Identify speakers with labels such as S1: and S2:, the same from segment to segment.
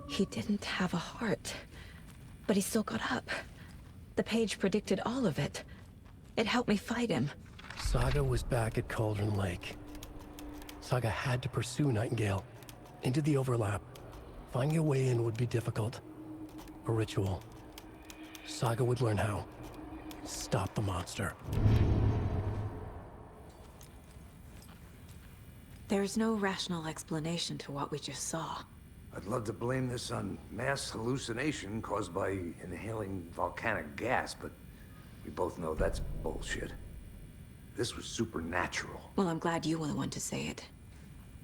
S1: He didn't have a heart, but he still got up. The page predicted all of it. It helped me fight him.
S2: Saga was back at Cauldron Lake. Saga had to pursue Nightingale into the overlap. Finding a way in would be difficult. A ritual. Saga would learn how. Stop the monster.
S1: There's no rational explanation to what we just saw.
S3: I'd love to blame this on mass hallucination caused by inhaling volcanic gas, but we both know that's bullshit. This was supernatural.
S1: Well, I'm glad you were the one to say it.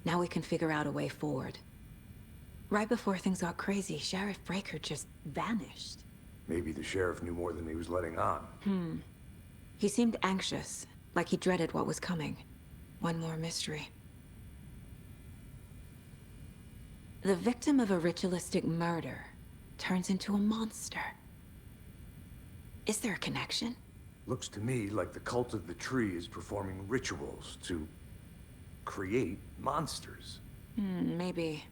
S1: Now we can figure out a way forward. Right before things got crazy, Sheriff Breaker just vanished.
S3: Maybe the sheriff knew more than he was letting on.
S1: He seemed anxious, like he dreaded what was coming. One more mystery. The victim of a ritualistic murder turns into a monster. Is there a connection?
S3: Looks to me like the cult of the tree is performing rituals to create monsters.
S1: Maybe.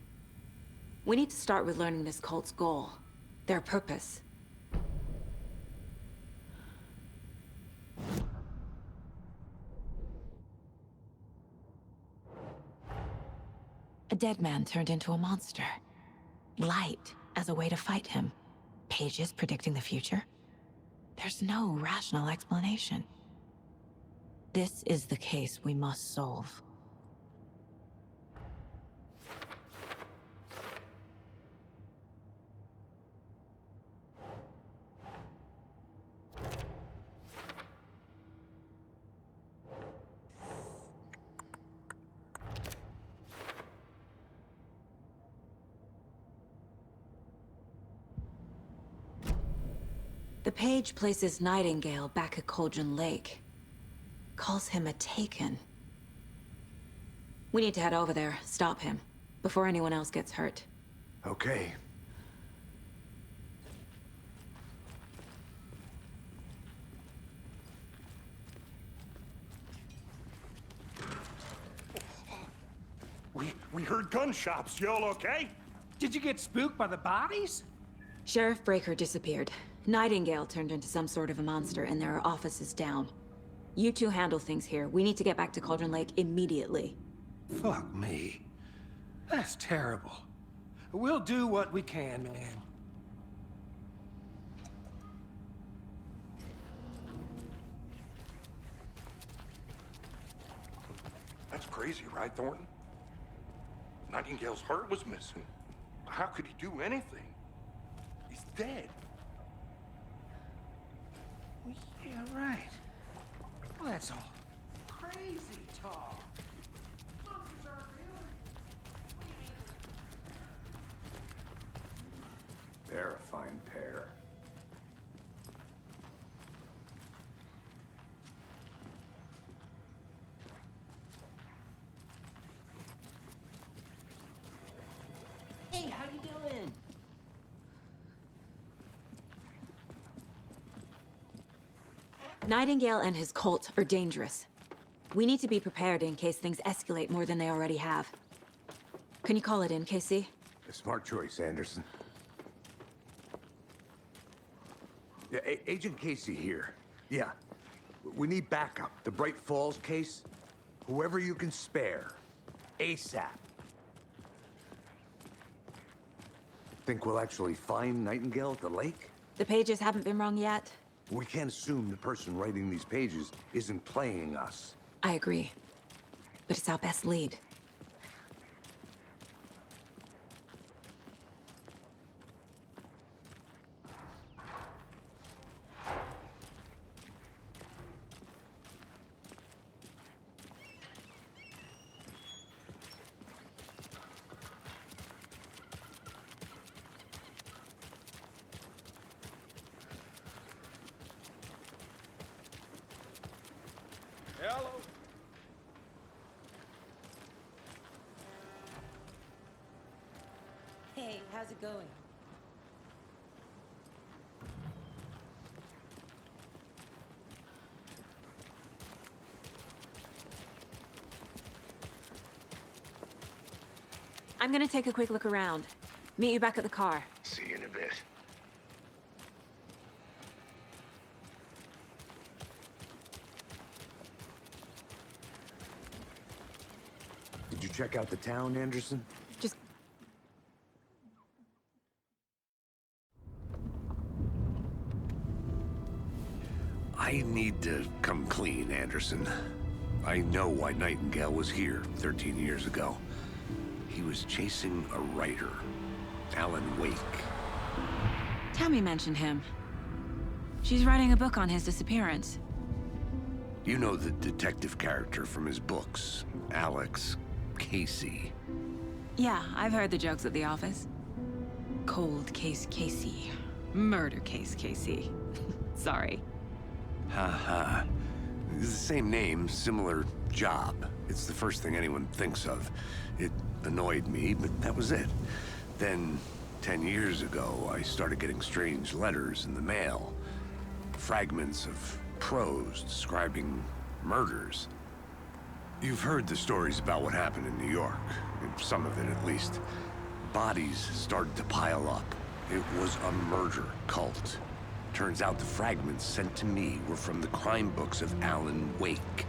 S1: We need to start with learning this cult's goal, their purpose. A dead man turned into a monster. Light as a way to fight him. Pages predicting the future. There's no rational explanation. This is the case we must solve. The page places Nightingale back at Cauldron Lake. Calls him a Taken. We need to head over there, stop him, before anyone else gets hurt.
S3: Okay.
S4: We heard gunshots. Y'all okay?
S5: Did you get spooked by the bodies?
S1: Sheriff Breaker disappeared. Nightingale turned into some sort of a monster, and there are offices down. You two handle things here. We need to get back to Cauldron Lake immediately.
S5: Fuck me. That's terrible. We'll do what we can, man.
S4: That's crazy, right, Thornton? Nightingale's heart was missing. How could he do anything? He's dead.
S5: Well, yeah, right. Well, that's all crazy talk. Monsters aren't real.
S3: They're a fine pair.
S6: Hey, how you doing?
S1: Nightingale and his cult are dangerous. We need to be prepared in case things escalate more than they already have. Can you call it in, Casey?
S3: A smart choice, Anderson. Yeah, Agent Casey here. Yeah. We need backup. The Bright Falls case. Whoever you can spare. ASAP. Think we'll actually find Nightingale at the lake?
S1: The pages haven't been wrong yet.
S3: We can't assume the person writing these pages isn't playing us.
S1: I agree. But it's our best lead.
S4: Hello.
S6: Hey, how's it going?
S1: I'm gonna take a quick look around. Meet you back at the car.
S3: See you in a bit. Did you check out the town, Anderson?
S1: Just...
S3: I need to come clean, Anderson. I know why Nightingale was here 13 years ago. He was chasing a writer, Alan Wake.
S1: Tammy mentioned him. She's writing a book on his disappearance.
S3: You know the detective character from his books, Alex Casey.
S1: Yeah, I've heard the jokes at the office. Cold case Casey. Murder case Casey. Sorry.
S3: Ha. It's the same name, similar job. It's the first thing anyone thinks of. It annoyed me, but that was it. Then, 10 years ago, I started getting strange letters in the mail. Fragments of prose describing murders. You've heard the stories about what happened in New York. Some of it, at least. Bodies started to pile up. It was a murder cult. Turns out the fragments sent to me were from the crime books of Alan Wake.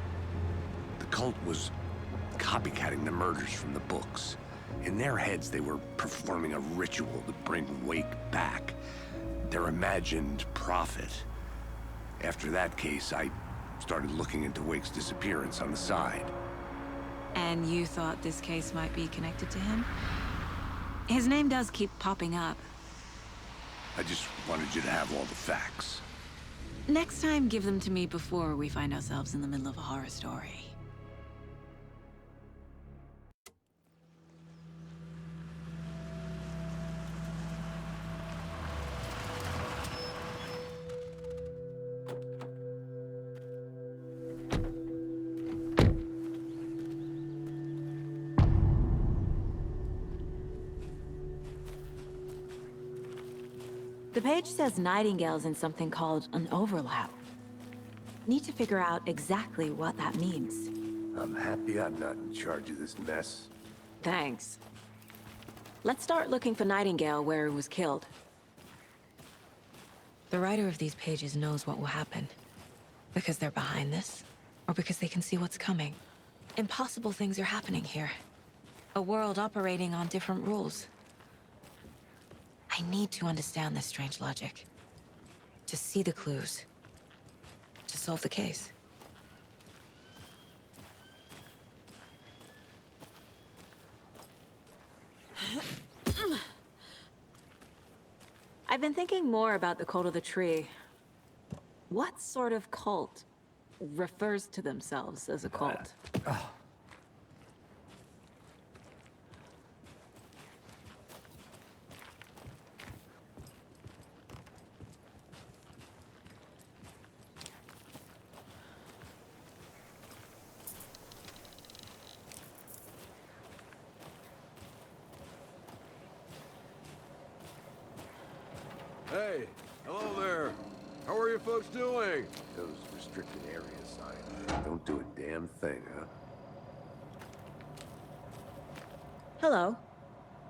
S3: The cult was copycatting the murders from the books. In their heads, they were performing a ritual to bring Wake back. Their imagined prophet. After that case, I started looking into Wake's disappearance on the side.
S1: And you thought this case might be connected to him? His name does keep popping up.
S3: I just wanted you to have all the facts.
S1: Next time, give them to me before we find ourselves in the middle of a horror story. The page says Nightingale's in something called an overlap. Need to figure out exactly what that means.
S3: I'm happy I'm not in charge of this mess.
S1: Thanks. Let's start looking for Nightingale where he was killed. The writer of these pages knows what will happen. Because they're behind this, or because they can see what's coming. Impossible things are happening here. A world operating on different rules. I need to understand this strange logic. To see the clues. To solve the case. I've been thinking more about the cult of the tree. What sort of cult refers to themselves as a cult?
S7: Hey, hello there. How are you folks doing?
S3: Those restricted area signs don't do a damn thing, huh?
S1: Hello.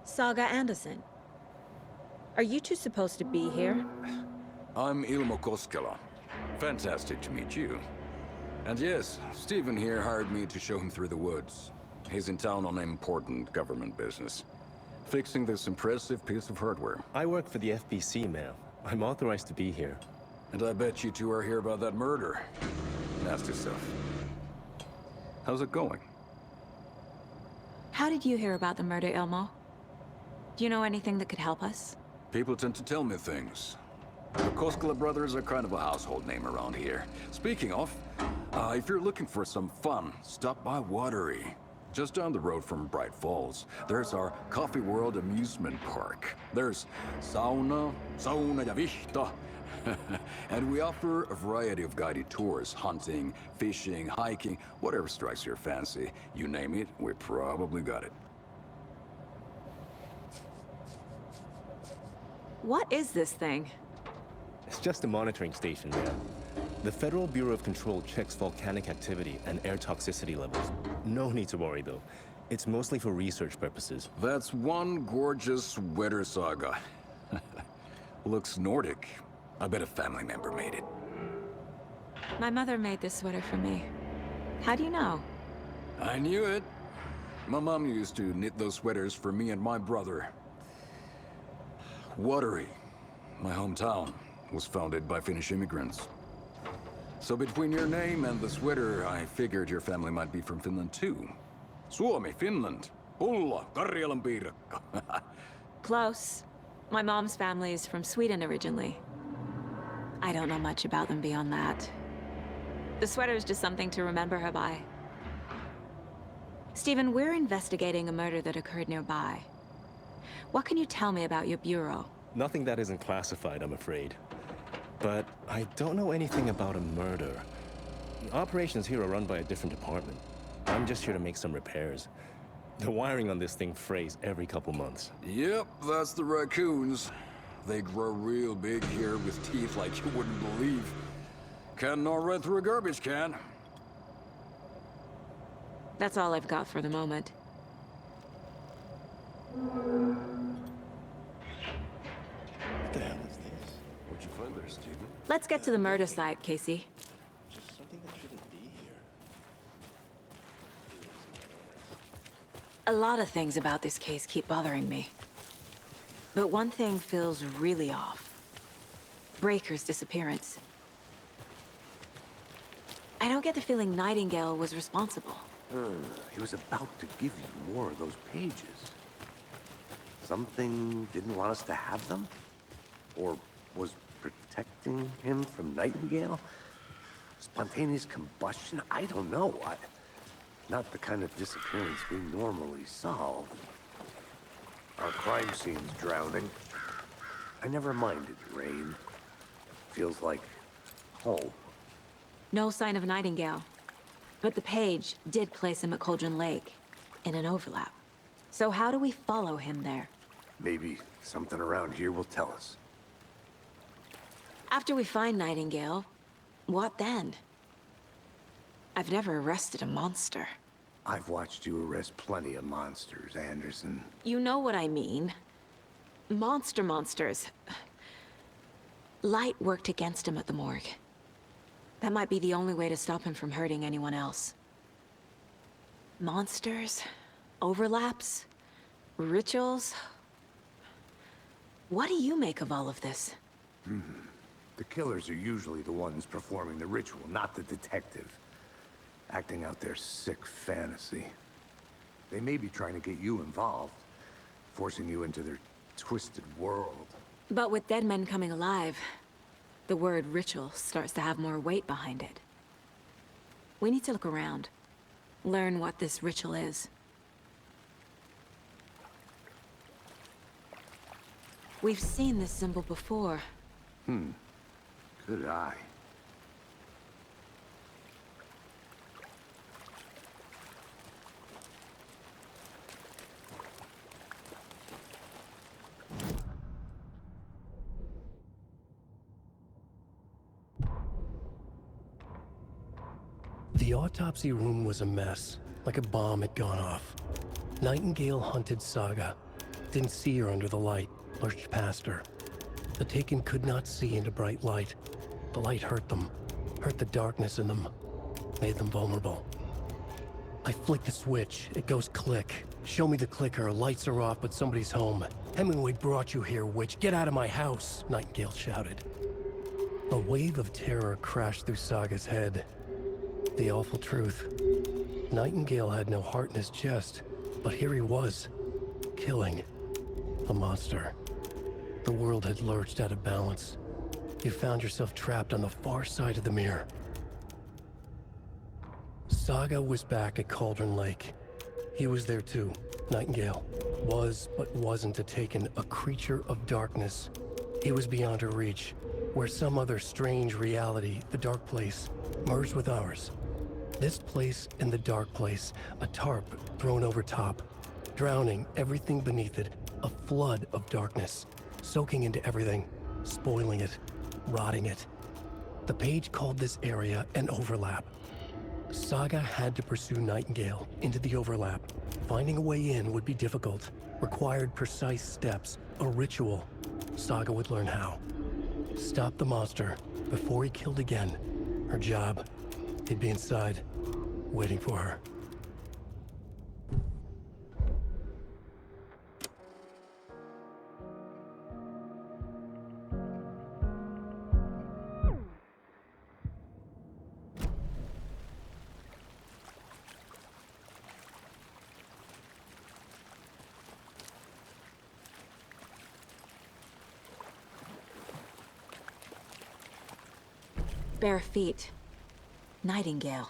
S1: Saga Anderson. Are you two supposed to be here?
S7: I'm Ilmo Koskela. Fantastic to meet you. And yes, Stephen here hired me to show him through the woods. He's in town on important government business. Fixing this impressive piece of hardware.
S8: I work for the FBC, ma'am. I'm authorized to be here.
S7: And I bet you two are here about that murder. Nasty stuff. How's it going?
S1: How did you hear about the murder, Ilmo? Do you know anything that could help us?
S7: People tend to tell me things. The Koskela brothers are kind of a household name around here. Speaking of, if you're looking for some fun, stop by Watery. Just down the road from Bright Falls, there's our Coffee World amusement park. There's sauna ja vihta. And we offer a variety of guided tours, hunting, fishing, hiking, whatever strikes your fancy. You name it, we probably got it.
S1: What is this thing?
S8: It's just a monitoring station, ma'am. The Federal Bureau of Control checks volcanic activity and air toxicity levels. No need to worry, though. It's mostly for research purposes.
S7: That's one gorgeous sweater saga. Looks Nordic. I bet a family member made it.
S1: My mother made this sweater for me. How do you know?
S7: I knew it. My mom used to knit those sweaters for me and my brother. Watery, my hometown, was founded by Finnish immigrants. So between your name and the sweater, I figured your family might be from Finland too. Suomi, Finland. Pulla, Karjalan piirakka.
S1: Close. My mom's family is from Sweden originally. I don't know much about them beyond that. The sweater is just something to remember her by. Stephen, we're investigating a murder that occurred nearby. What can you tell me about your bureau?
S8: Nothing that isn't classified, I'm afraid. But I don't know anything about a murder. The operations here are run by a different department. I'm just here to make some repairs. The wiring on this thing frays every couple months.
S7: Yep, that's the raccoons. They grow real big here with teeth like you wouldn't believe. Can't gnaw right through a garbage can.
S1: That's all I've got for the moment.
S8: What the hell is this?
S7: What'd you find there, Stephen?
S1: Let's get to the murder site, Casey.
S8: Just something that shouldn't be here.
S1: A lot of things about this case keep bothering me. But one thing feels really off. Breaker's disappearance. I don't get the feeling Nightingale was responsible.
S3: He was about to give you more of those pages. Something didn't want us to have them? Or was protecting him from Nightingale? Spontaneous combustion? I don't know. Not the kind of disappearance we normally solve. Our crime scene's drowning. I never minded rain. Feels like home.
S1: No sign of Nightingale. But the page did place him at Cauldron Lake, in an overlap. So how do we follow him there?
S3: Maybe something around here will tell us.
S1: After we find Nightingale, what then? I've never arrested a monster.
S3: I've watched you arrest plenty of monsters, Anderson.
S1: You know what I mean. Monsters. Light worked against him at the morgue. That might be the only way to stop him from hurting anyone else. Monsters? Overlaps? Rituals? What do you make of all of this?
S3: The killers are usually the ones performing the ritual, not the detective. Acting out their sick fantasy. They may be trying to get you involved, forcing you into their twisted world.
S1: But with dead men coming alive, the word ritual starts to have more weight behind it. We need to look around. Learn what this ritual is. We've seen this symbol before.
S3: Good eye.
S2: The autopsy room was a mess, like a bomb had gone off. Nightingale hunted Saga. Didn't see her under the light, lurched past her. The Taken could not see into bright light. The light hurt them, hurt the darkness in them, made them vulnerable. I flick the switch, it goes click. Show me the clicker, lights are off, but somebody's home. Hemingway brought you here, witch. Get out of my house, Nightingale shouted. A wave of terror crashed through Saga's head. The awful truth. Nightingale had no heart in his chest, but here he was, killing a monster. The world had lurched out of balance. You found yourself trapped on the far side of the mirror. Saga was back at Cauldron Lake. He was there too. Nightingale was, but wasn't a Taken, a creature of darkness. He was beyond her reach, where some other strange reality, the dark place, merged with ours. This place and the dark place, a tarp thrown over top, drowning everything beneath it, a flood of darkness, soaking into everything, spoiling it, rotting it. The page called this area an overlap. Saga had to pursue Nightingale into the overlap. Finding a way in would be difficult, required precise steps, a ritual. Saga would learn how. Stop the monster before he killed again. Her job, he'd be inside, waiting for her.
S1: Bare feet. Nightingale.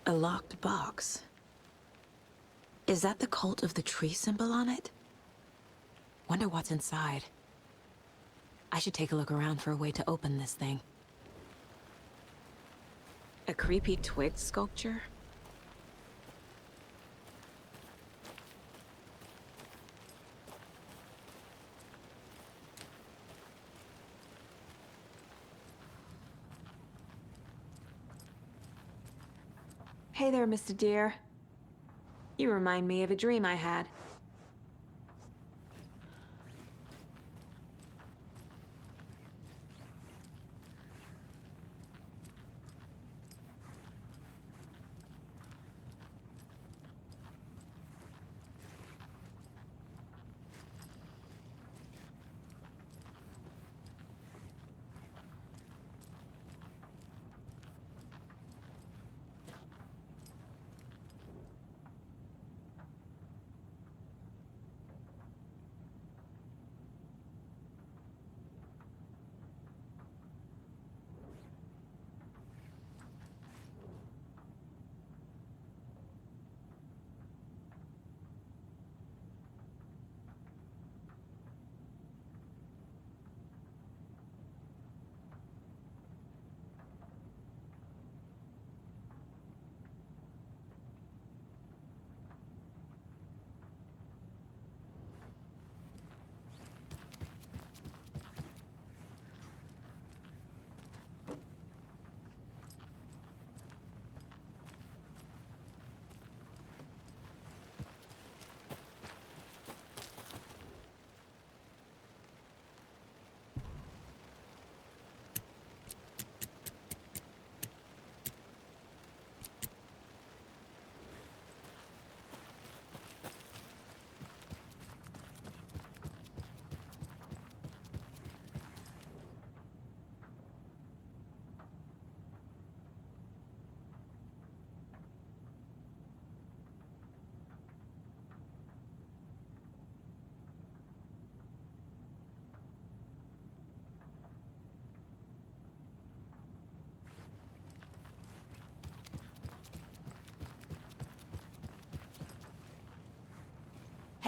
S1: A locked box. Is that the cult of the tree symbol on it? Wonder what's inside. I should take a look around for a way to open this thing. A creepy twig sculpture? Hey there, Mr. Deer. You remind me of a dream I had.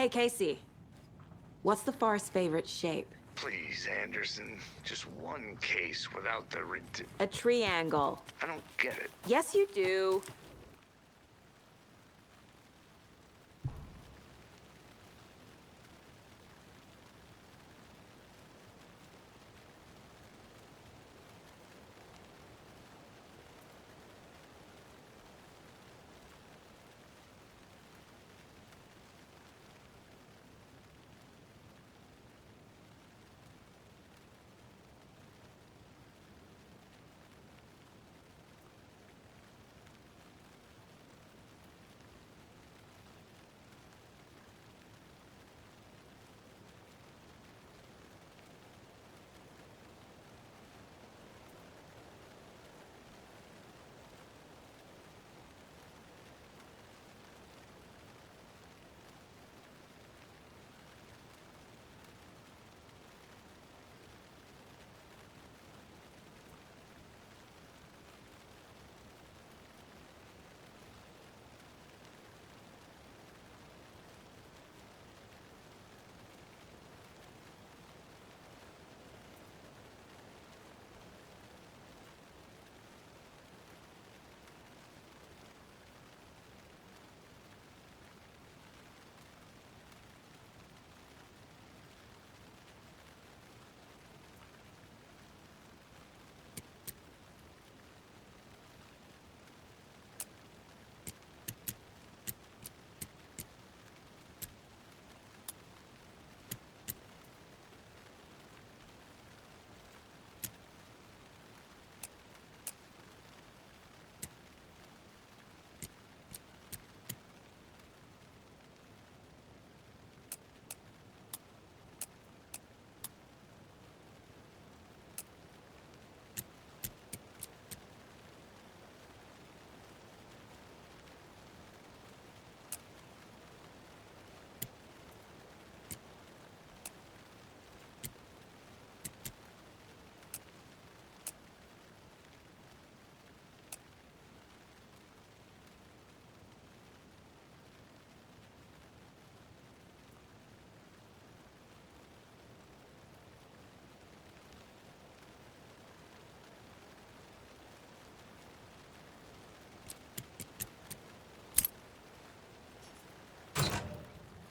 S1: Hey, Casey. What's the far's favorite shape?
S3: Please, Anderson. Just one case without the
S1: A triangle.
S3: I don't get it.
S1: Yes, you do.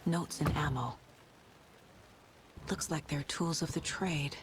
S1: Notes and ammo. Looks like they're tools of the trade.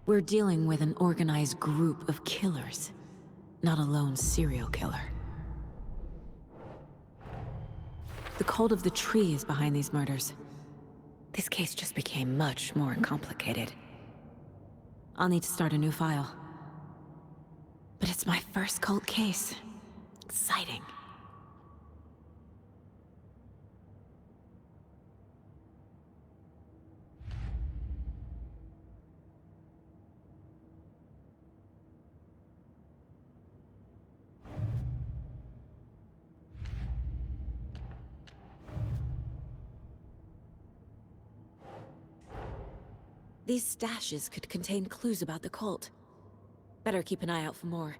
S1: We're dealing with an organized group of killers, not a lone serial killer. The cult of the tree is behind these murders. This case just became much more complicated. I'll need to start a new file. But it's my first cult case. Exciting. These stashes could contain clues about the cult. Better keep an eye out for more.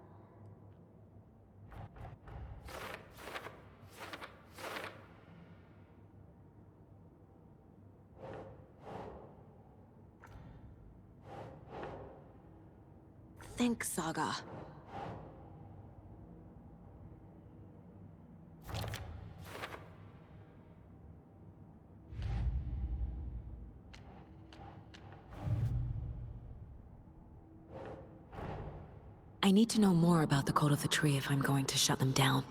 S1: Think, Saga. I need to know more about the cult of the tree if I'm going to shut them down.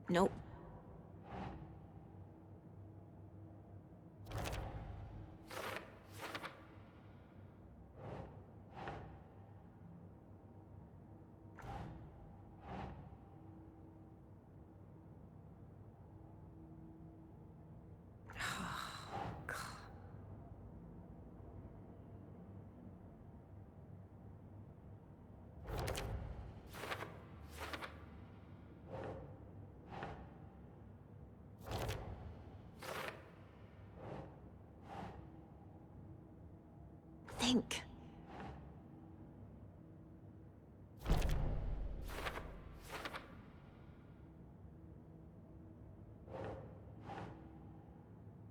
S1: Nope. Think.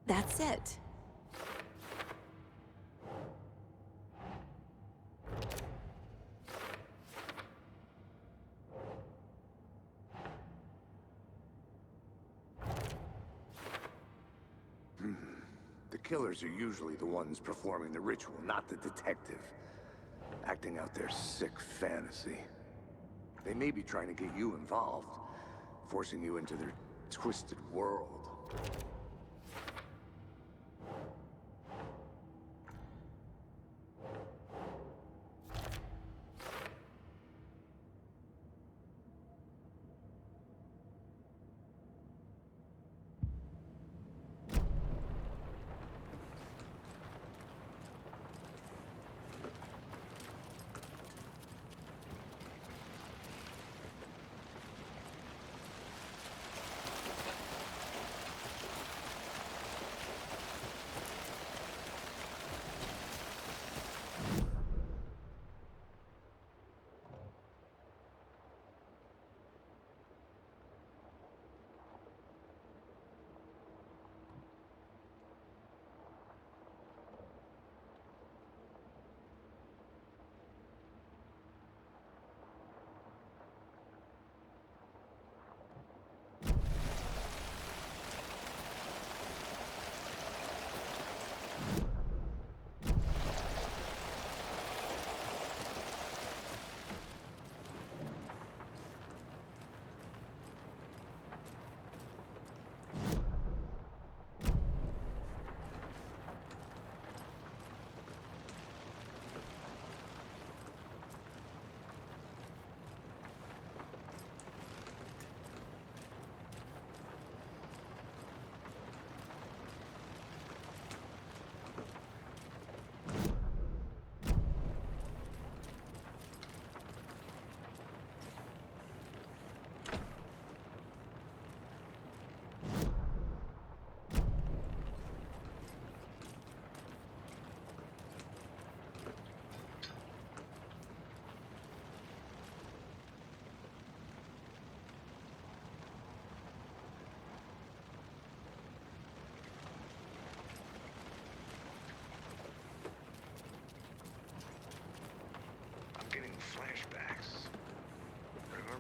S1: That's it.
S3: The killers are usually the ones performing the ritual, not the detective. Acting out their sick fantasy. They may be trying to get you involved, forcing you into their twisted world.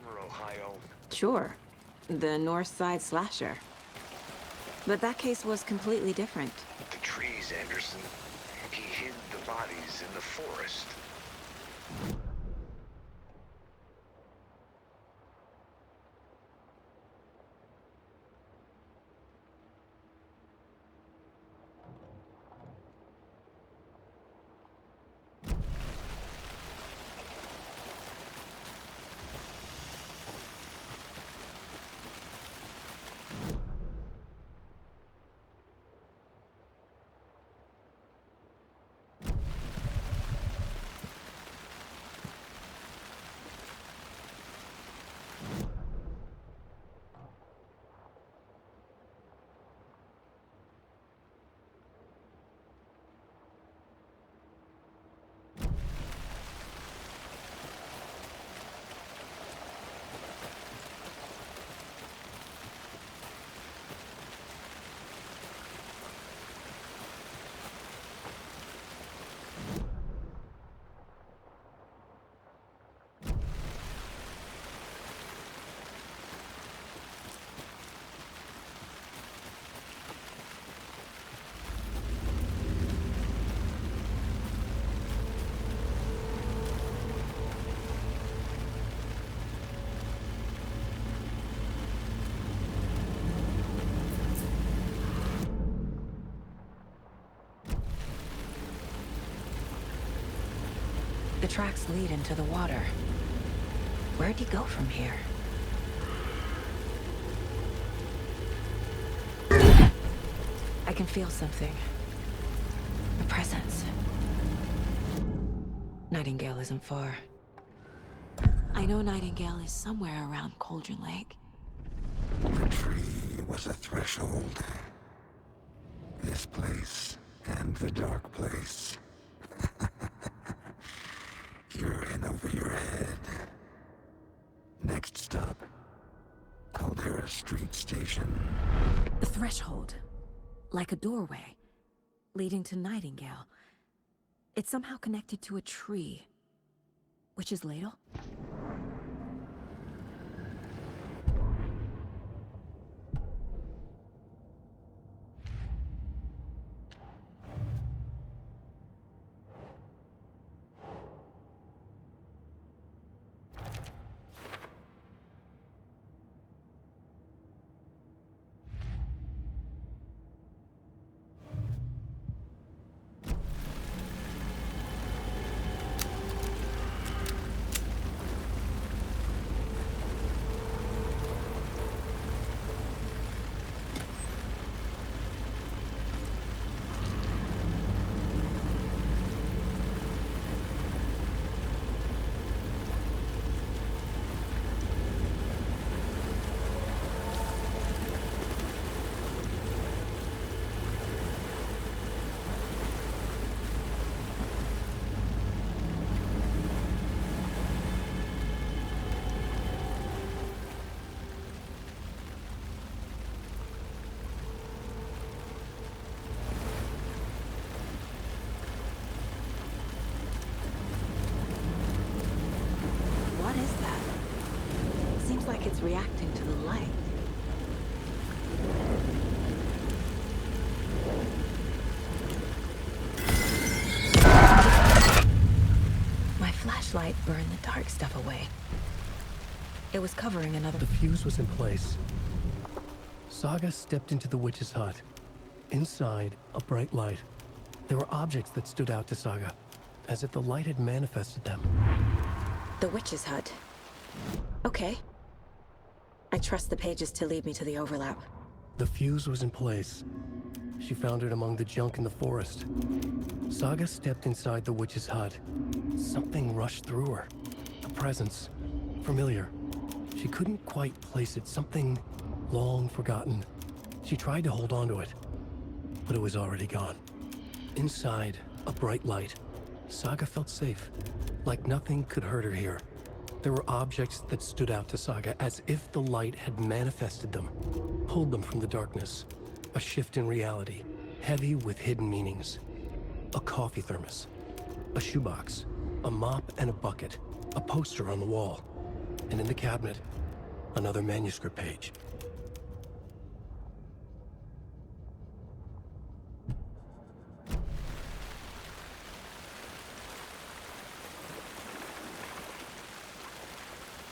S9: Remember Ohio?
S1: Sure. The North Side slasher. But that case was completely different.
S9: The trees, Anderson. He hid the bodies in the forest.
S1: The tracks lead into the water. Where'd he go from here? I can feel something. A presence. Nightingale isn't far. I know Nightingale is somewhere around Cauldron Lake.
S10: The tree was a threshold. This place and the dark place. You're in over your head. Next stop, Caldera Street Station.
S1: The threshold. Like a doorway. Leading to Nightingale. It's somehow connected to a tree. Witch's ladle? Like it's reacting to the light. My flashlight burned the dark stuff away. It was covering another...
S2: The fuse was in place. Saga stepped into the witch's hut. Inside, a bright light. There were objects that stood out to Saga, as if the light had manifested them.
S1: The witch's hut. Okay. I trust the pages to lead me to the overlap.
S2: The fuse was in place. She found it among the junk in the forest. Saga stepped inside the witch's hut. Something rushed through her. A presence. Familiar. She couldn't quite place it. Something long forgotten. She tried to hold on to it, but it was already gone. Inside, a bright light. Saga felt safe. Like nothing could hurt her here. There were objects that stood out to Saga as if the light had manifested them, pulled them from the darkness. A shift in reality, heavy with hidden meanings. A coffee thermos, a shoebox, a mop and a bucket, a poster on the wall. And in the cabinet, another manuscript page.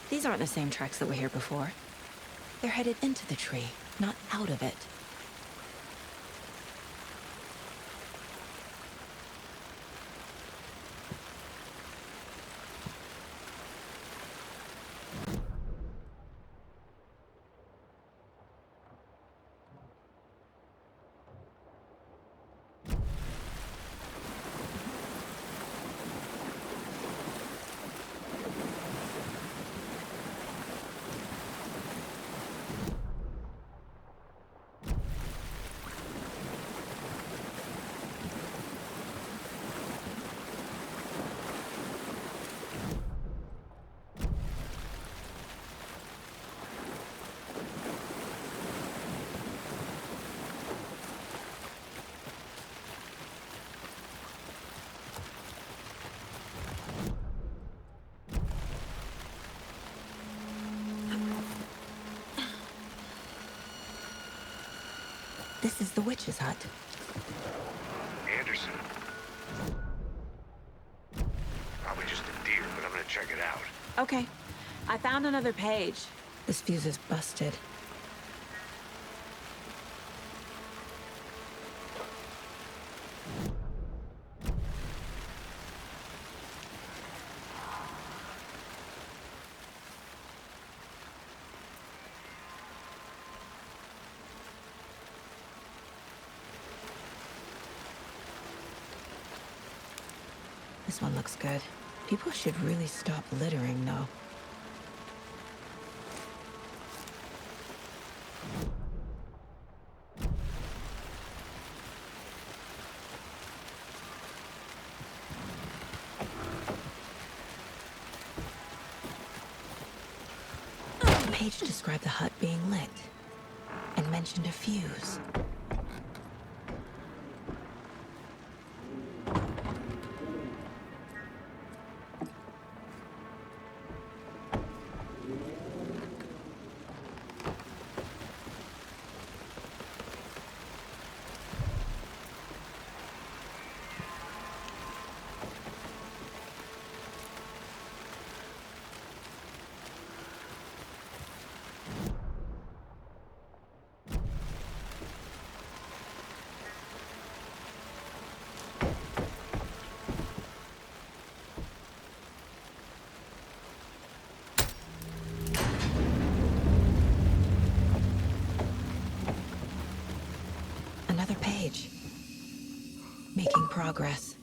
S1: These aren't the same tracks that were here before. They're headed into the tree, not out of it. This is the witch's hut.
S9: Anderson. Probably just a deer, but I'm gonna check it out.
S1: Okay. I found another page. This fuse is busted. This one looks good. People should really stop littering, though. The page described the hut being lit and mentioned a fuse. Another page. Making progress.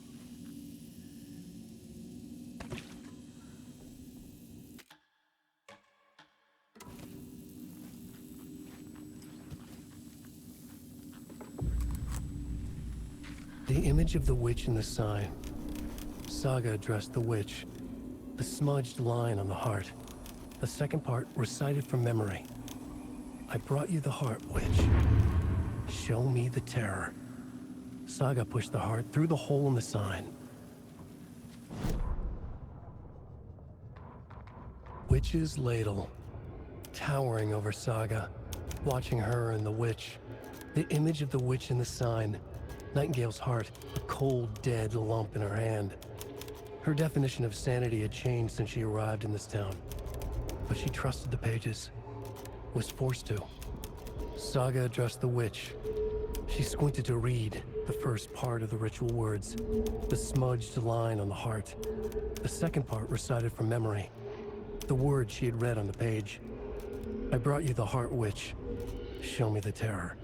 S2: The image of the witch in the sign. Saga addressed the witch. The smudged line on the heart. The second part recited from memory. I brought you the heart, witch. Show me the terror. Saga pushed the heart through the hole in the sign. Witch's ladle. Towering over Saga. Watching her and the witch. The image of the witch in the sign. Nightingale's heart, a cold, dead lump in her hand. Her definition of sanity had changed since she arrived in this town. But she trusted the pages. Was forced to. Saga addressed the witch. She squinted to read the first part of the ritual words. The smudged line on the heart. The second part recited from memory. The words she had read on the page. I brought you the heart, witch. Show me the terror.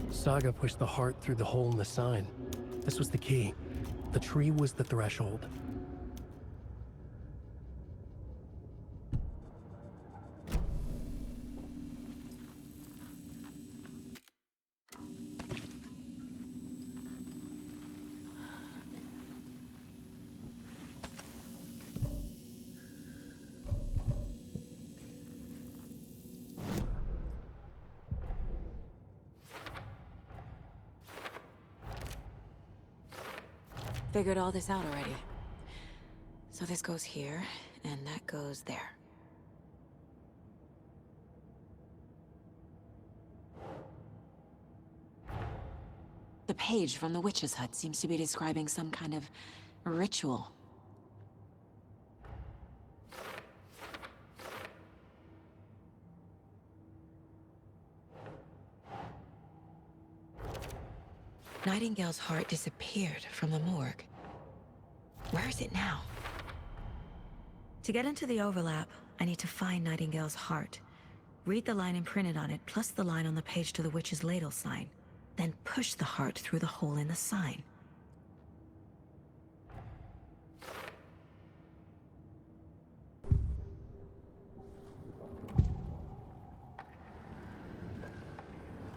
S2: Saga pushed the heart through the hole in the sign. This was the key. The tree was the threshold.
S1: Figured all this out already. So this goes here, and that goes there. The page from the witch's hut seems to be describing some kind of ritual. Nightingale's heart disappeared from the morgue. Where is it now? To get into the overlap, I need to find Nightingale's heart. Read the line imprinted on it, plus the line on the page to the witch's ladle sign. Then push the heart through the hole in the sign.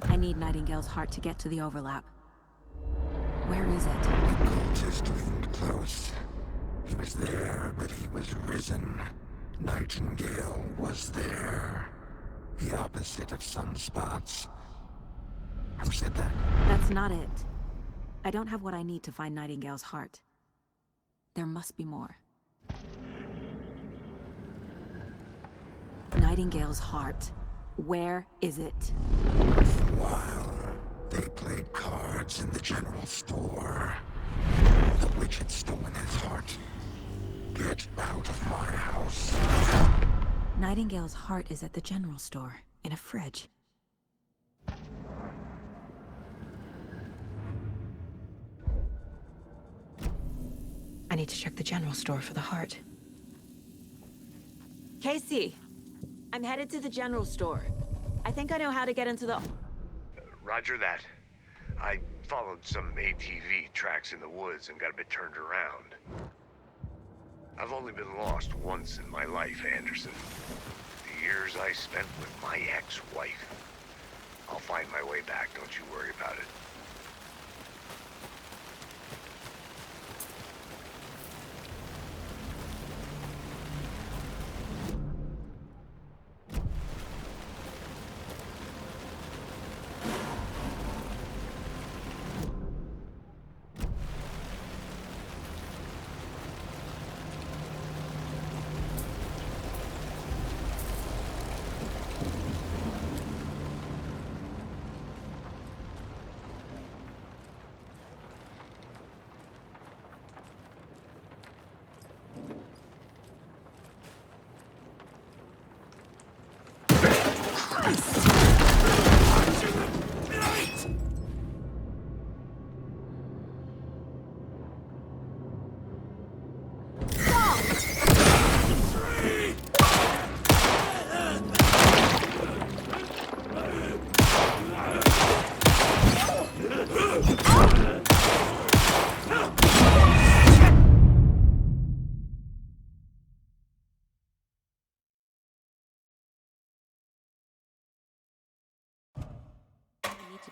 S1: I need Nightingale's heart to get to the overlap. Where is it?
S10: The cultist leaned close. He was there, but he was risen. Nightingale was there. The opposite of sunspots. Who said that?
S1: That's not it. I don't have what I need to find Nightingale's heart. There must be more. Nightingale's heart. Where is it?
S10: While they played cards in the general store, the witch had stolen his heart. Get out of my house.
S1: Nightingale's heart is at the general store, in a fridge. I need to check the general store for the heart. Casey! I'm headed to the general store. I think I know how to get into the...
S9: Roger that. I followed some ATV tracks in the woods and got a bit turned around. I've only been lost once in my life, Anderson. The years I spent with my ex-wife. I'll find my way back, don't you worry about it.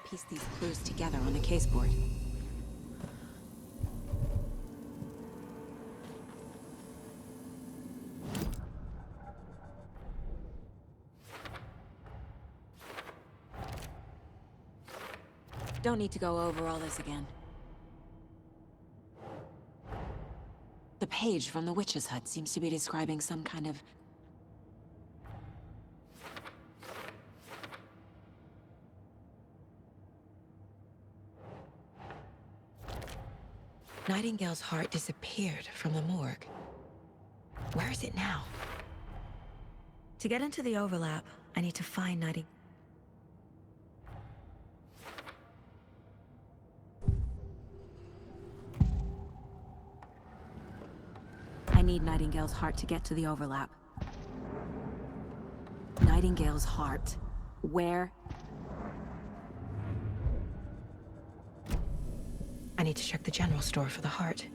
S1: Piece these clues together on the caseboard. Don't need to go over all this again. The page from the witch's hut seems to be describing some kind of... Nightingale's heart disappeared from the morgue. Where is it now? To get into the overlap, I need to find Nightingale. I need Nightingale's heart to get to the overlap. Nightingale's heart. Where? I need to check the general store for the heart.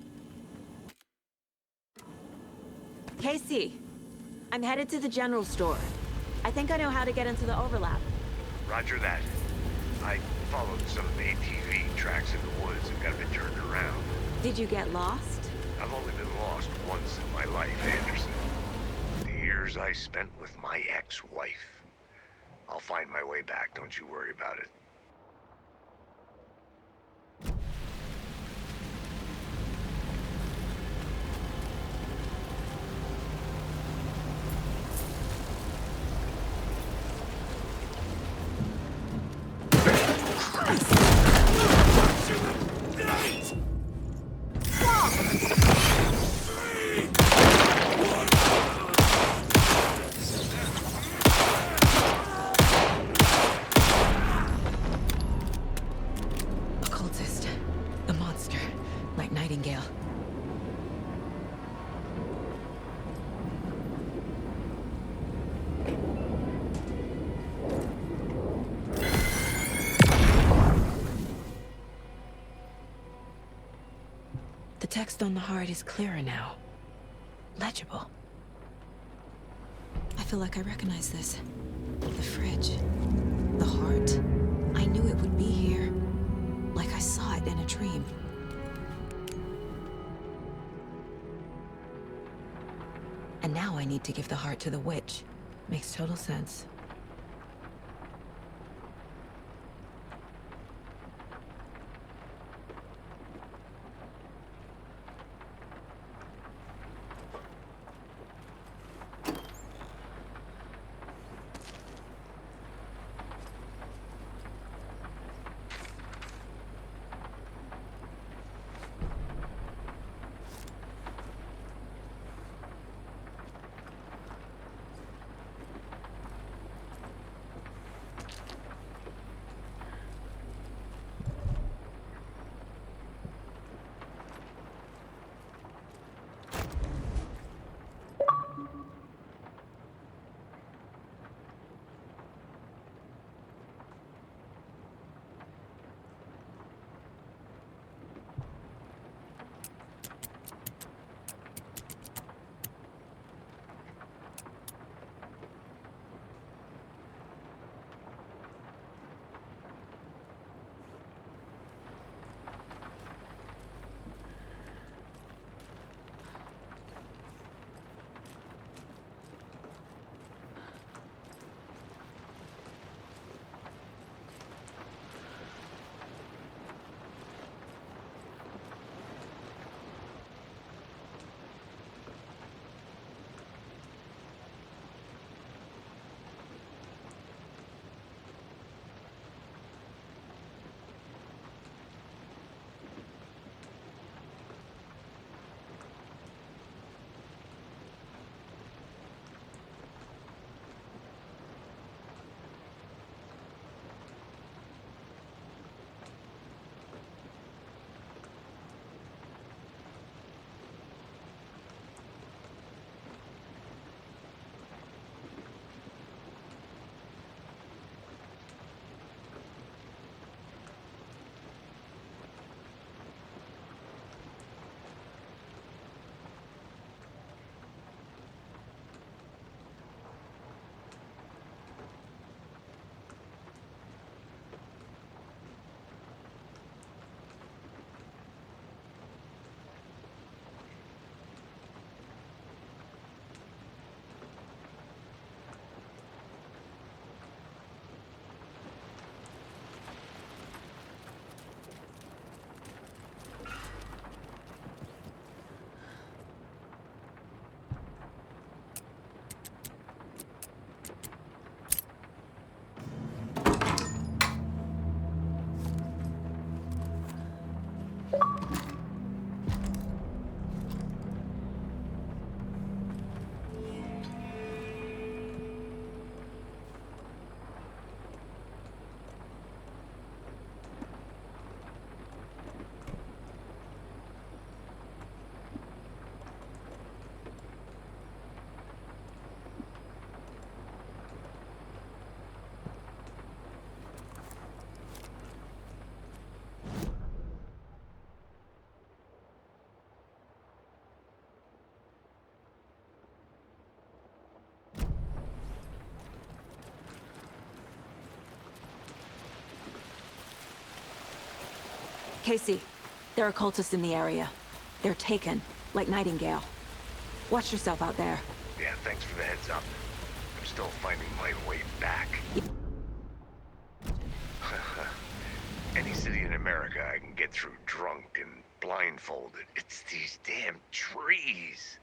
S1: Casey! I'm headed to the general store. I think I know how to get into the overlap.
S9: Roger that. I followed some ATV tracks in the woods and got a bit turned around.
S1: Did you get lost?
S9: I've only been lost once in my life, Anderson. The years I spent with my ex-wife. I'll find my way back, don't you worry about it.
S1: text on the heart is clearer now. Legible. I feel like I recognize this. The fridge. The heart. I knew it would be here. Like I saw it in a dream. And now I need to give the heart to the witch. Makes total sense. Casey, there are cultists in the area. They're taken, like Nightingale. Watch yourself out there.
S9: Yeah, thanks for the heads up. I'm still finding my way back. Any city in America I can get through drunk and blindfolded. It's these damn trees.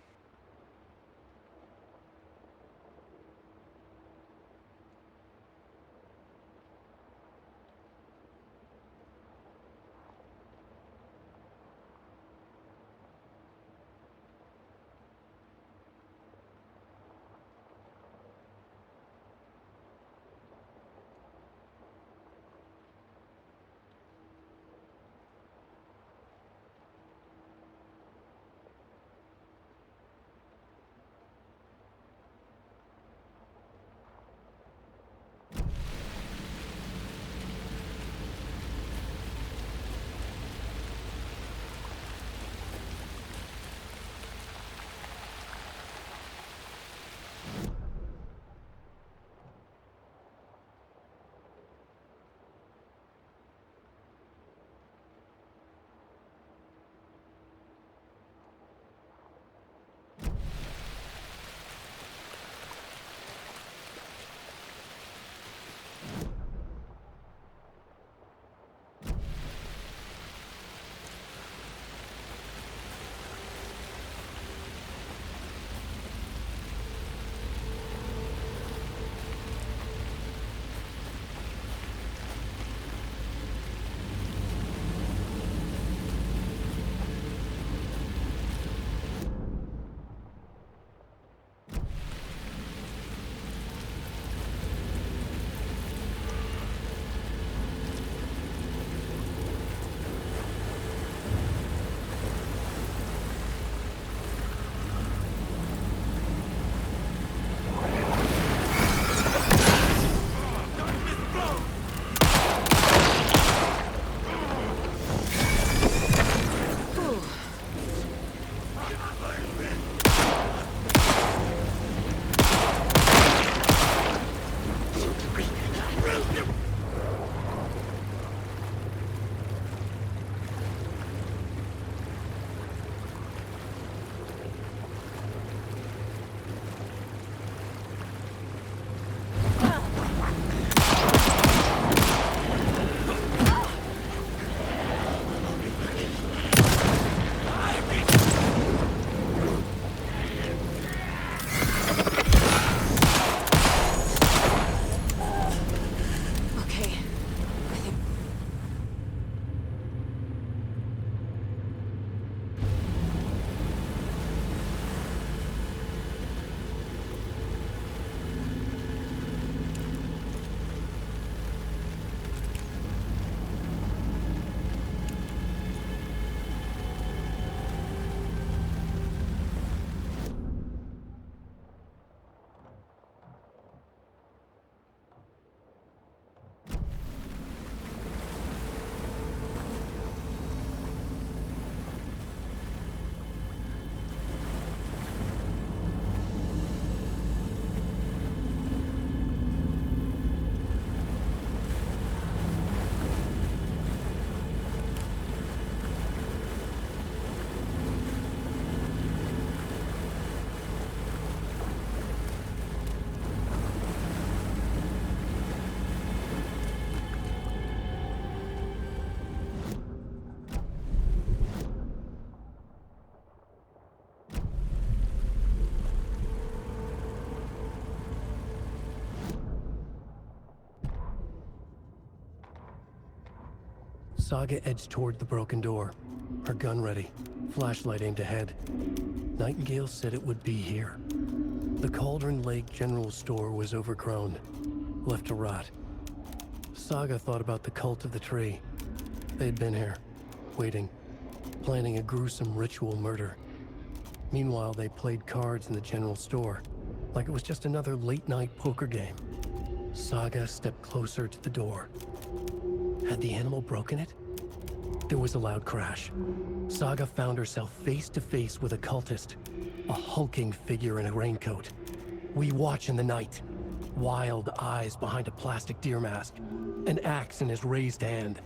S2: Saga edged toward the broken door, her gun ready, flashlight aimed ahead. Nightingale said it would be here. The Cauldron Lake General Store was overgrown, left to rot. Saga thought about the cult of the tree. They'd been here, waiting, planning a gruesome ritual murder. Meanwhile, they played cards in the general store, like it was just another late-night poker game. Saga stepped closer to the door. Had the animal broken it? There was a loud crash. Saga found herself face to face with a cultist, a hulking figure in a raincoat. We watch in the night. Wild eyes behind a plastic deer mask, an axe in his raised hand.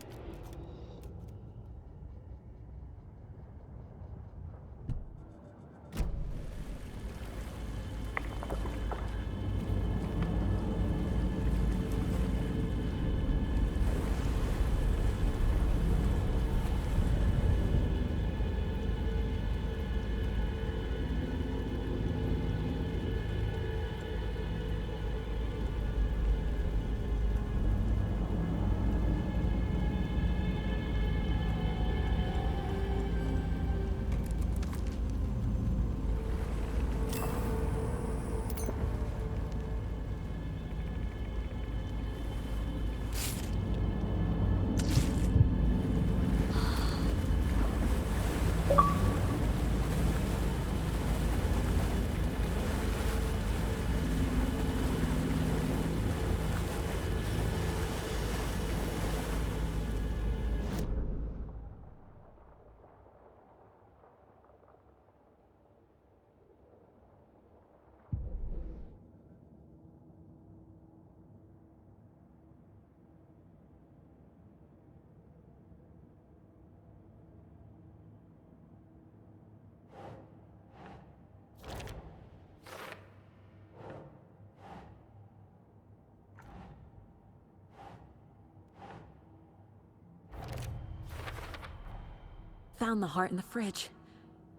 S1: Found the heart in the fridge.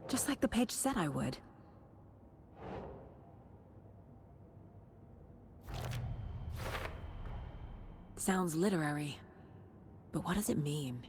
S1: Just like the page said I would. Sounds literary. But what does it mean?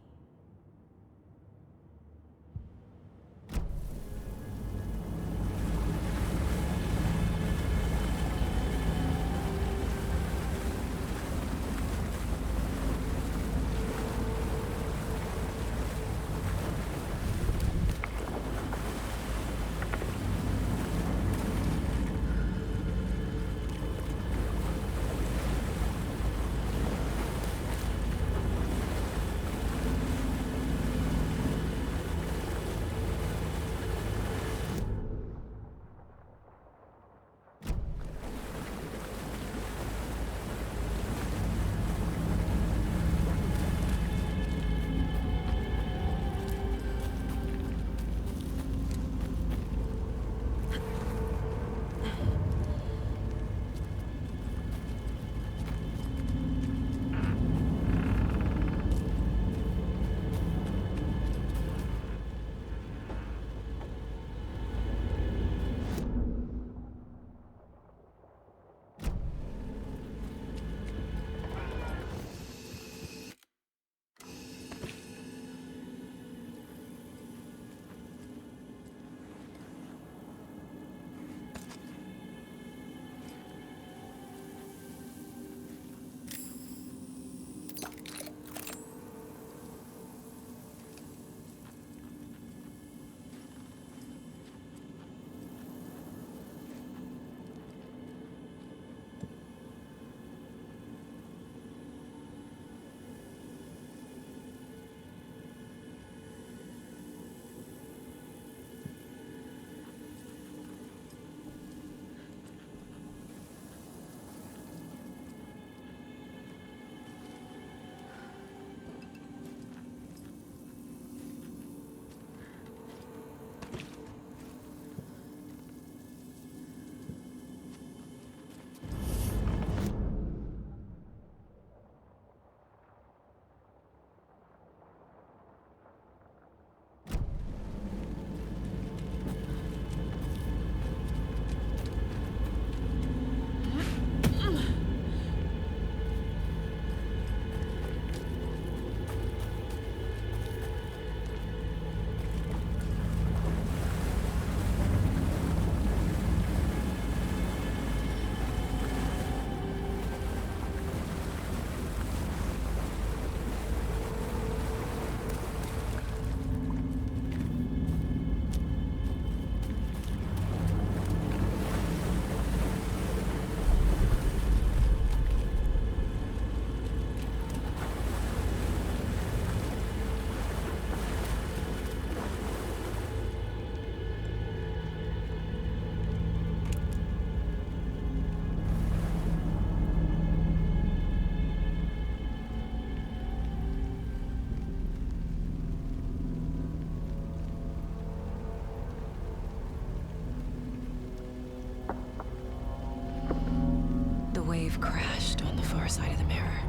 S1: crashed on the far side of the mirror.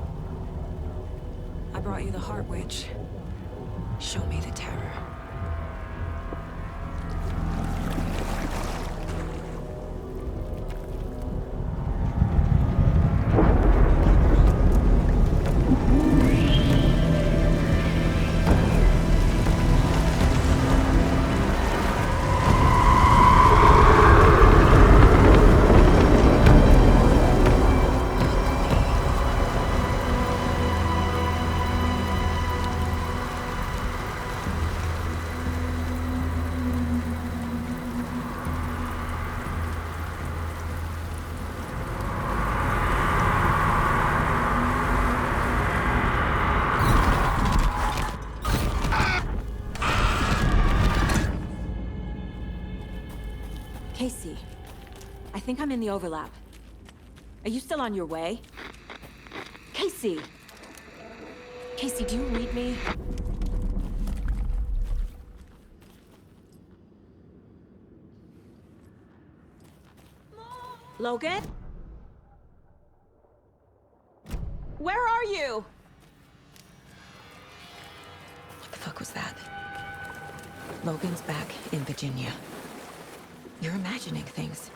S1: I brought you the heart witch. Show me the terror.
S6: Casey, I think I'm in the overlap. Are you still on your way? Casey! Casey, do you read me? Logan? Where are you?
S1: What the fuck was that? Logan's back in Virginia. You're imagining things.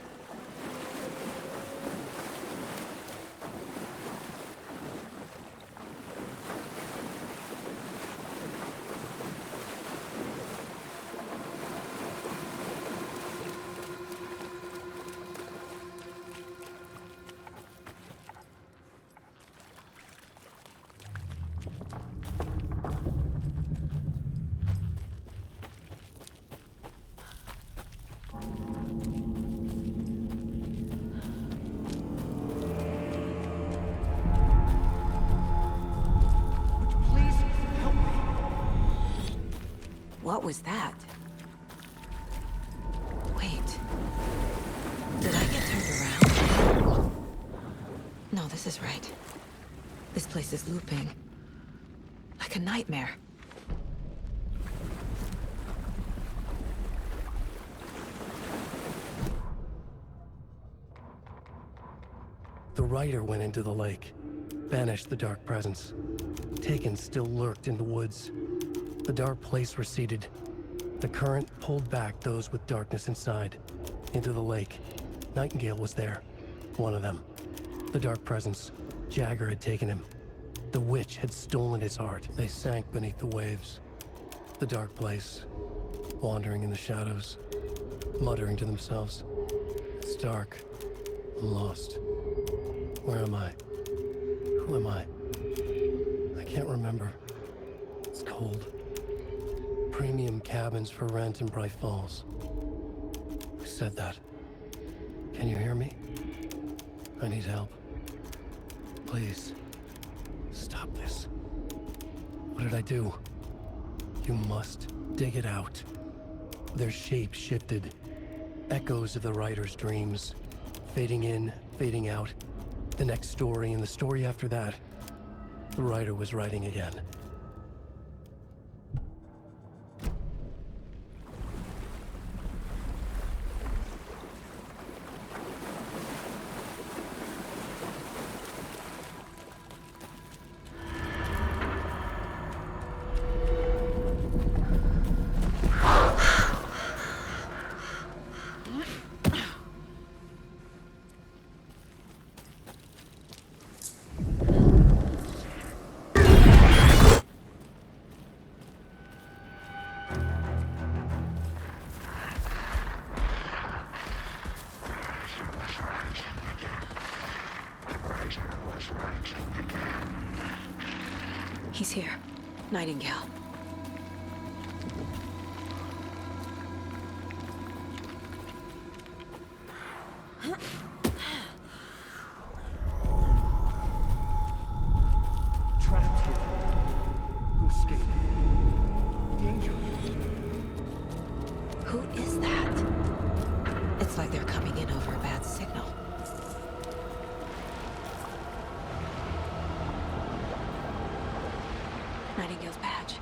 S1: What was that? Wait. Did I get turned around? No, this is right. This place is looping. Like a nightmare.
S2: The rider went into the lake, banished the dark presence. Taken still lurked in the woods. The dark place receded. The current pulled back those with darkness inside, into the lake. Nightingale was there, one of them. The dark presence, Jagger had taken him. The witch had stolen his heart. They sank beneath the waves. The dark place, wandering in the shadows, muttering to themselves. It's dark. I'm lost. Where am I? Who am I? I can't remember. It's cold. Premium cabins for rent in Bright Falls. Who said that? Can you hear me? I need help. Please. Stop this. What did I do? You must dig it out. Their shape shifted. Echoes of the writer's dreams. Fading in, fading out. The next story and the story after that. The writer was writing again.
S1: He's here. Nightingale.
S5: Trapped here. Who escaped? Danger.
S1: Who is that? It's like they're coming in over a bad signal. Nightingale's badge.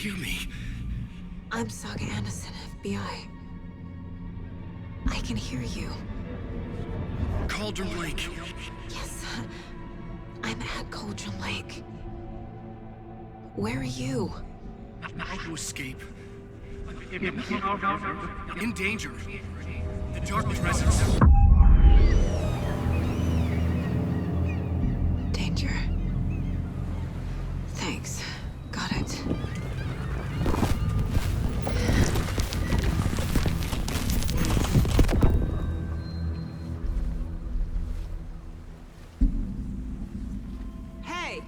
S2: hear me?
S1: I'm Saga Anderson, FBI. I can hear you.
S2: Cauldron Lake.
S1: Yes, I'm at Cauldron Lake. Where are you?
S2: How to escape? In danger. The dark presence.
S1: Danger. Thanks. Got it.
S6: Hey!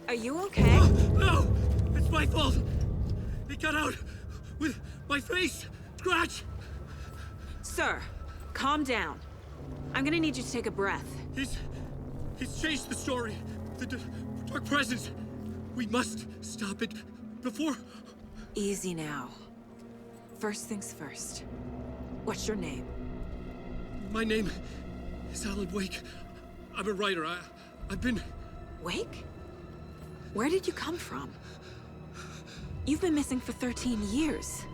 S6: Are you okay?
S2: No! It's my fault! It got out with my face! Scratch!
S6: Sir, calm down. I'm gonna need you to take a breath.
S2: He's changed the story. The dark presence. We must stop it before...
S6: Easy now. First things first. What's your name?
S2: My name is Alan Wake. I'm a writer. I've been...
S6: Wake? Where did you come from? You've been missing for 13 years.